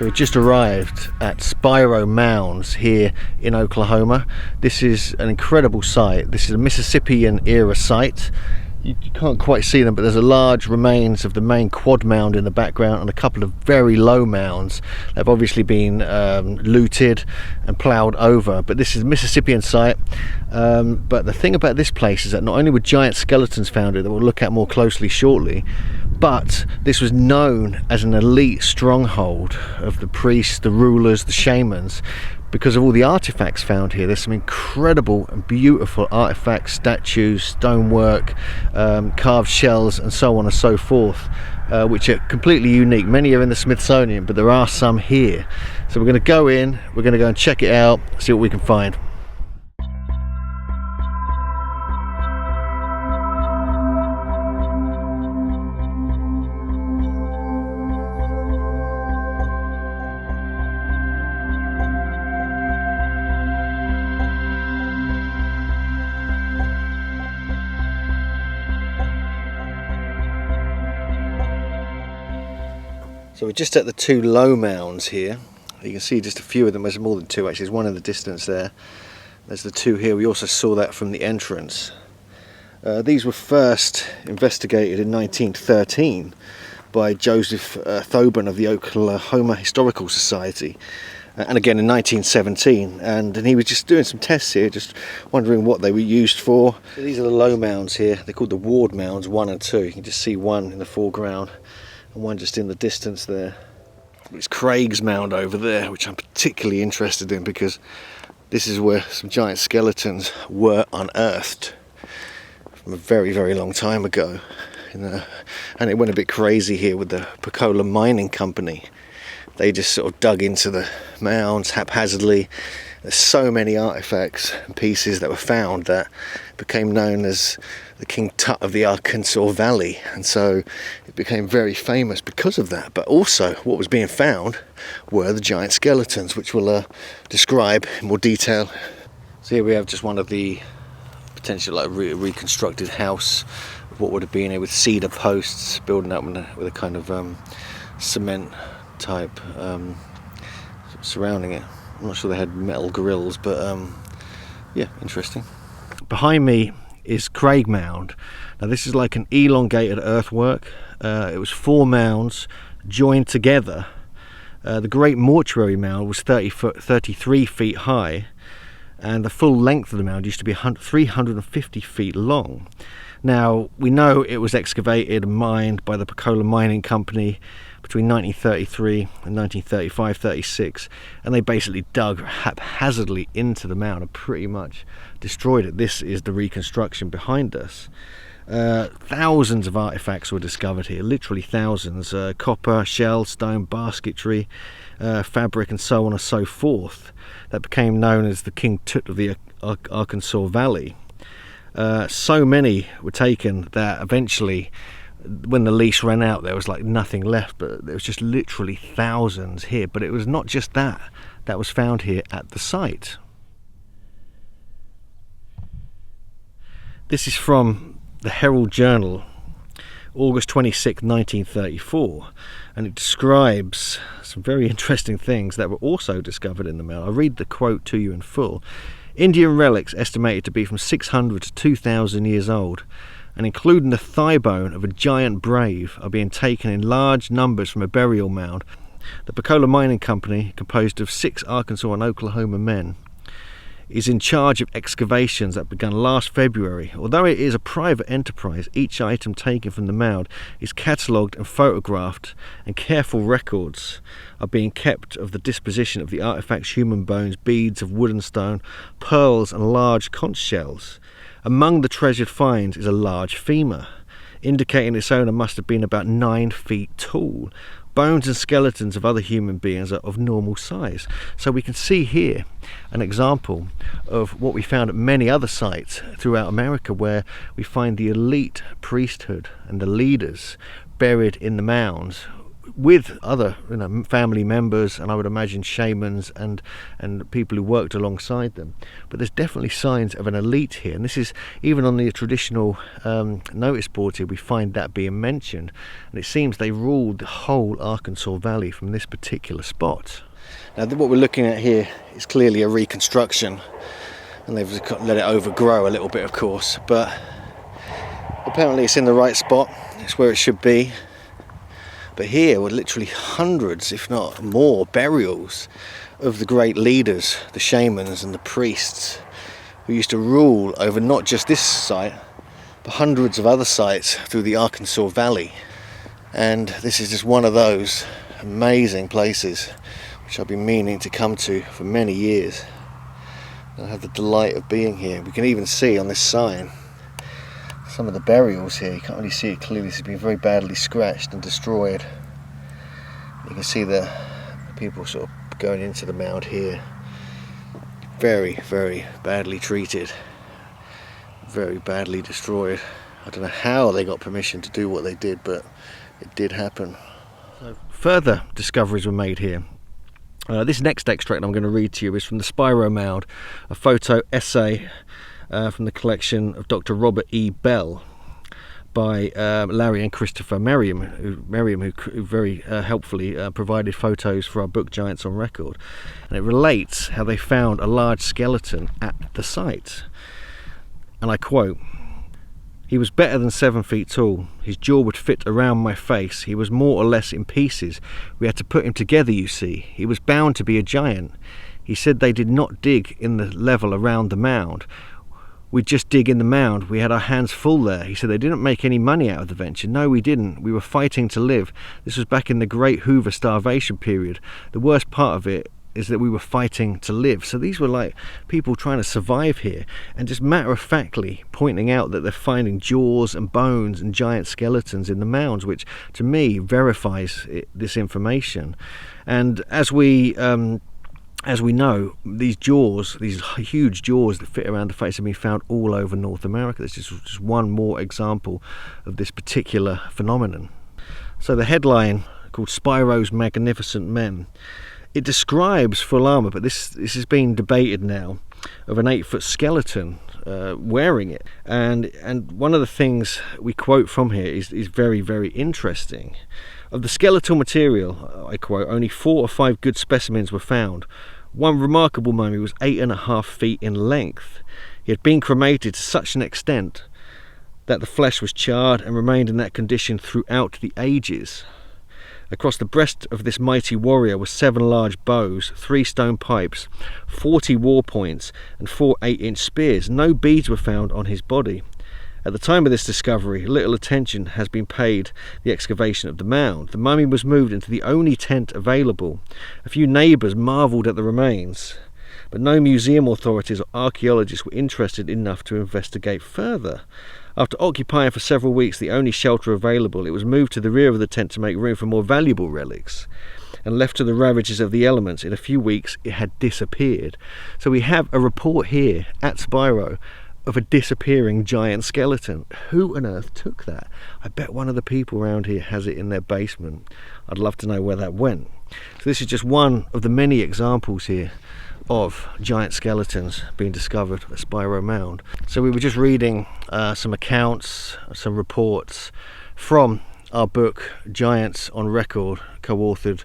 So we just arrived at Spiro Mounds here in Oklahoma. This is an incredible site. This is a Mississippian era site. You can't quite see them, but there's a large remains of the main quad mound in the background and a couple of very low mounds that have obviously been looted and ploughed over. But this is a Mississippian site. But the thing about this place is that not only were giant skeletons found here that we'll look at more closely shortly, but this was known as an elite stronghold of the priests, the rulers, the shamans, because of all the artifacts found here. There's some incredible and beautiful artifacts, statues, stonework, carved shells, and so on and so forth, which are completely unique. Many are in the Smithsonian, but there are some here. So we're going to go in, we're going to go and check it out, see what we can find. So we're just at the two low mounds here. You can see just a few of them. There's more than two actually. There's one in the distance there. There's the two here. We also saw that from the entrance. These were first investigated in 1913 by Joseph Thoburn of the Oklahoma Historical Society, and again in 1917. And he was just doing some tests here, just wondering what they were used for. So these are the low mounds here. They're called the Ward Mounds 1 and 2. You can just see one in the foreground and one just in the distance there. It's Craig's mound over there, which I'm particularly interested in because this is where some giant skeletons were unearthed from a very, very long time ago. And it went a bit crazy here with the Pensacola Mining Company. They just sort of dug into the mounds haphazardly. There's so many artifacts and pieces that were found that became known as the King Tut of the Arkansas Valley, and so it became very famous because of that. But also what was being found were the giant skeletons, which we'll describe in more detail. So here we have just one of the potential reconstructed house of what would have been here, with cedar posts building up with a kind of cement type surrounding it. I'm not sure they had metal grills, but yeah, interesting. Behind me is Craig Mound. Now this is like an elongated earthwork. It was 4 mounds joined together. The Great Mortuary Mound was 33 feet high, and the full length of the mound used to be 350 feet long. Now we know it was excavated and mined by the Pensacola Mining Company between 1933 and 1935-36, and they basically dug haphazardly into the mound and pretty much destroyed it. This is the reconstruction behind us. Thousands of artifacts were discovered here, literally thousands. Copper, shell, stone, basketry, fabric, and so on and so forth, that became known as the King Tut of the Arkansas Valley. So many were taken that eventually, when the lease ran out, there was like nothing left, but there was just literally thousands here. But it was not just that was found here at the site. This is from the Herald Journal, August 26, 1934, and it describes some very interesting things that were also discovered in the mound. I'll read the quote to you in full. Indian relics estimated to be from 600 to 2,000 years old, and including the thigh bone of a giant brave, are being taken in large numbers from a burial mound. The Pensacola Mining Company, composed of 6 Arkansas and Oklahoma men, is in charge of excavations that began last February. Although it is a private enterprise, each item taken from the mound is catalogued and photographed, and careful records are being kept of the disposition of the artifacts: human bones, beads of wood and stone, pearls, and large conch shells. Among the treasured finds is a large femur, indicating its owner must have been about 9 feet tall. Bones and skeletons of other human beings are of normal size. So we can see here an example of what we found at many other sites throughout America, where we find the elite priesthood and the leaders buried in the mounds with other family members, and I would imagine shamans and people who worked alongside them. But there's definitely signs of an elite here, and this is even on the traditional notice boards here, we find that being mentioned, and it seems they ruled the whole Arkansas Valley from this particular spot. Now what we're looking at here is clearly a reconstruction, and they've let it overgrow a little bit, of course, but apparently it's in the right spot, it's where it should be. But here were literally hundreds, if not more, burials of the great leaders, the shamans and the priests, who used to rule over not just this site, but hundreds of other sites through the Arkansas Valley. And this is just one of those amazing places which I've been meaning to come to for many years. I have the delight of being here. We can even see on this sign some of the burials here. You can't really see it clearly. This has been very badly scratched and destroyed. You can see the people sort of going into the mound here. Very, very badly treated. Very badly destroyed. I don't know how they got permission to do what they did, but it did happen. So further discoveries were made here. This next extract I'm going to read to you is from the Spiro Mound, a photo essay from the collection of Dr. Robert E. Bell by Larry and Christopher Merriam, who very helpfully provided photos for our book Giants on Record. And it relates how they found a large skeleton at the site. And I quote, "He was better than 7 feet tall. His jaw would fit around my face. He was more or less in pieces. We had to put him together, you see. He was bound to be a giant. He said they did not dig in the level around the mound. We'd just dig in the mound. We had our hands full there. He said they didn't make any money out of the venture. No, we didn't. We were fighting to live. This was back in the Great Hoover starvation period. The worst part of it is that we were fighting to live." So these were like people trying to survive here, and just matter-of-factly pointing out that they're finding jaws and bones and giant skeletons in the mounds, which to me verifies this information. And as we know, these jaws, these huge jaws that fit around the face, have been found all over North America. This is just one more example of this particular phenomenon. So the headline, called Spiro's Magnificent Men, it describes full armour, but this has been debated now, of an 8-foot skeleton wearing it. And one of the things we quote from here is very, very interesting. Of the skeletal material, I quote, "Only 4 or 5 good specimens were found. One remarkable mummy was 8.5 feet in length. He had been cremated to such an extent that the flesh was charred and remained in that condition throughout the ages. Across the breast of this mighty warrior were 7 large bows, 3 stone pipes, 40 war points, and 4 8-inch spears. No beads were found on his body. At the time of this discovery, little attention has been paid the excavation of the mound. The mummy was moved into the only tent available. A few neighbours marvelled at the remains, but no museum authorities or archaeologists were interested enough to investigate further. After occupying for several weeks the only shelter available, it was moved to the rear of the tent to make room for more valuable relics, and left to the ravages of the elements. In a few weeks it had disappeared." So we have a report here at Spiro of a disappearing giant skeleton. Who on earth took that? I bet one of the people around here has it in their basement. I'd love to know where that went. So this is just one of the many examples here of giant skeletons being discovered at Spiro Mound. So we were just reading some accounts, some reports from our book Giants on Record, co-authored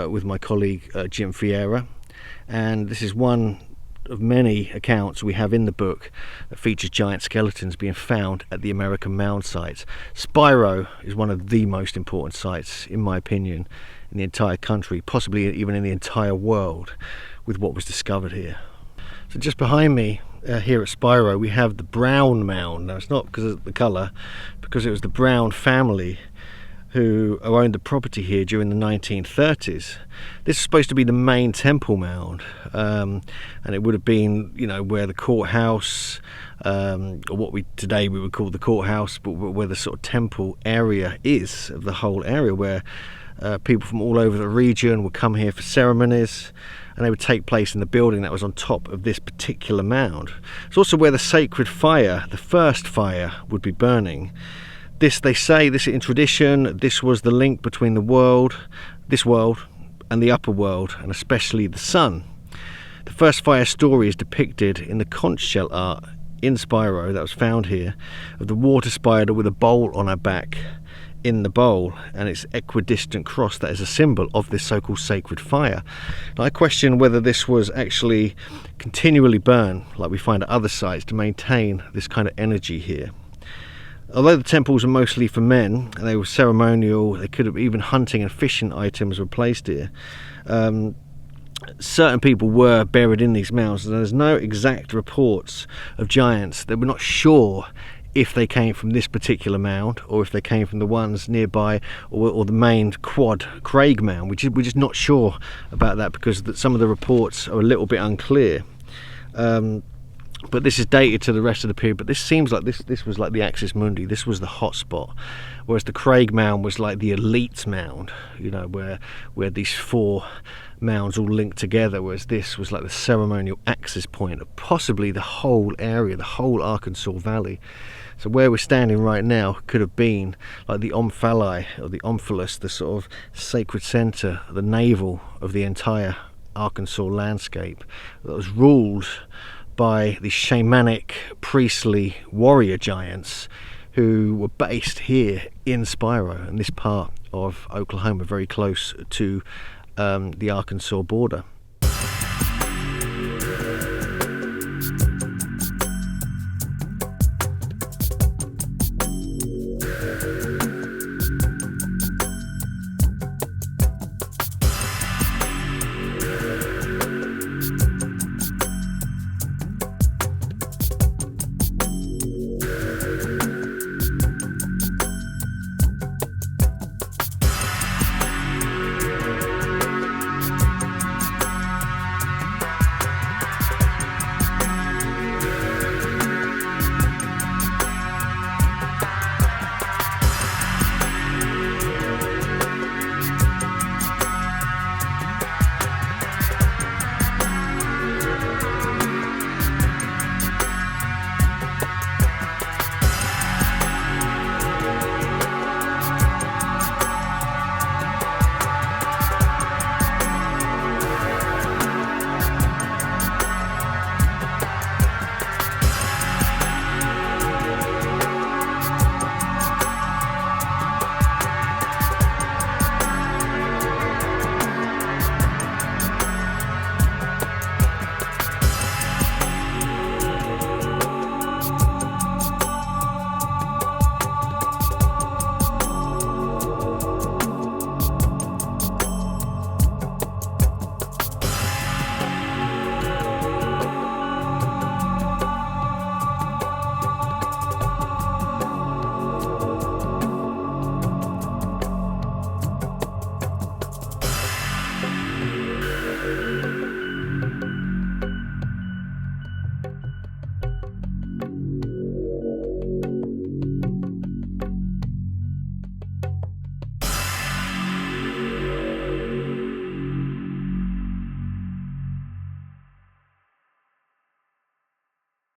with my colleague Jim Fiera, and this is one of many accounts we have in the book that features giant skeletons being found at the American mound sites. Spiro is one of the most important sites, in my opinion, in the entire country, possibly even in the entire world, with what was discovered here. So just behind me here at Spiro we have the Brown Mound. Now it's not because of the colour, because it was the Brown family who owned the property here during the 1930s. This is supposed to be the main temple mound, and it would have been, you know, where the courthouse, or what today we would call the courthouse, but where the sort of temple area is of the whole area, where people from all over the region would come here for ceremonies, and they would take place in the building that was on top of this particular mound. It's also where the sacred fire, the first fire, would be burning. This, they say, this in tradition, this was the link between this world, and the upper world, and especially the sun. The first fire story is depicted in the conch shell art in Spiro that was found here, of the water spider with a bowl on her back. In the bowl, and its equidistant cross that is a symbol of this so-called sacred fire. Now, I question whether this was actually continually burned like we find at other sites to maintain this kind of energy here. Although the temples are mostly for men and they were ceremonial, they could have even hunting and fishing items were placed here. Certain people were buried in these mounds, and there's no exact reports of giants. They were not sure if they came from this particular mound or if they came from the ones nearby, or the main quad Craig mound. We're just not sure about that, because some of the reports are a little bit unclear. But this is dated to the rest of the period. But this seems like this was like the Axis Mundi. This was the hot spot, whereas the Craig mound was like the elite mound, you know, where these four mounds all linked together, whereas this was like the ceremonial axis point of possibly the whole area, the whole Arkansas Valley. So where we're standing right now could have been like the Omphali, or the Omphalos, the sort of sacred center, the navel of the entire Arkansas landscape that was ruled by the shamanic, priestly warrior giants who were based here in Spiro, in this part of Oklahoma, very close to the Arkansas border.